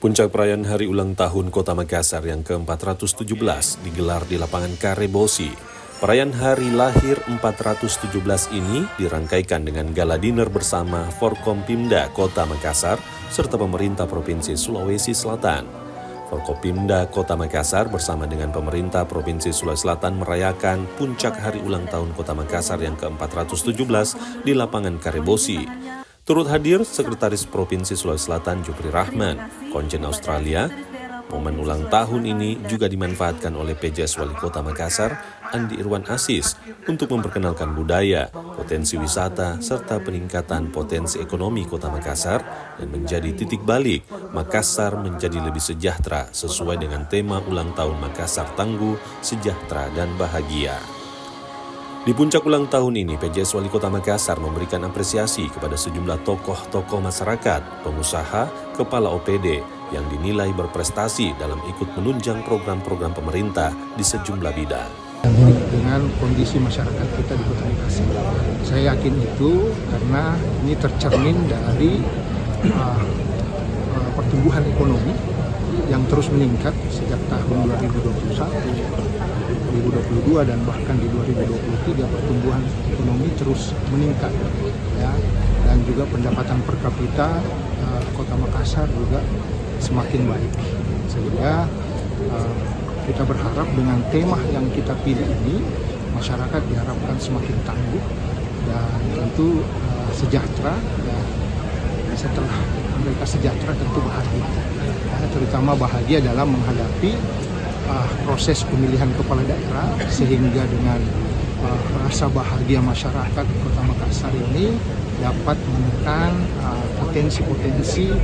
Puncak perayaan Hari Ulang Tahun Kota Makassar yang ke-417 digelar di lapangan Karebosi. Perayaan hari lahir 417 ini dirangkaikan dengan gala dinner bersama Forkompimda Kota Makassar serta pemerintah Provinsi Sulawesi Selatan. Forkompimda Kota Makassar bersama dengan pemerintah Provinsi Sulawesi Selatan merayakan puncak Hari Ulang Tahun Kota Makassar yang ke-417 di lapangan Karebosi. Turut hadir Sekretaris Provinsi Sulawesi Selatan Jupri Rahman, Konjen Australia. Momen ulang tahun ini juga dimanfaatkan oleh PJS Wali Kota Makassar, Andi Irwan Asis, untuk memperkenalkan budaya, potensi wisata, serta peningkatan potensi ekonomi Kota Makassar dan menjadi titik balik Makassar menjadi lebih sejahtera sesuai dengan tema ulang tahun Makassar Tangguh, Sejahtera dan Bahagia. Di puncak ulang tahun ini, PJS Wali Kota Makassar memberikan apresiasi kepada sejumlah tokoh-tokoh masyarakat, pengusaha, kepala OPD yang dinilai berprestasi dalam ikut menunjang program-program pemerintah di sejumlah bidang. Dengan kondisi masyarakat kita di Kota Makassar, saya yakin itu karena ini tercermin dari pertumbuhan ekonomi yang terus meningkat sejak tahun 2021, 2022 dan bahkan di 2023 pertumbuhan ekonomi terus meningkat, ya, dan juga pendapatan per kapita Kota Makassar juga semakin baik, sehingga kita berharap dengan tema yang kita pilih ini masyarakat diharapkan semakin tangguh dan tentu sejahtera, dan setelah mereka sejahtera tentu bahagia, terutama bahagia dalam menghadapi proses pemilihan kepala daerah, sehingga dengan rasa bahagia masyarakat Kota Makassar ini dapat menekan potensi-potensi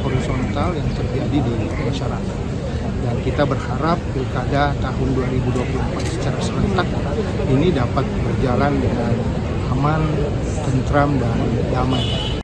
horizontal yang terjadi di masyarakat. Dan kita berharap pilkada tahun 2024 secara serentak ini dapat berjalan dengan aman, tentram, dan damai.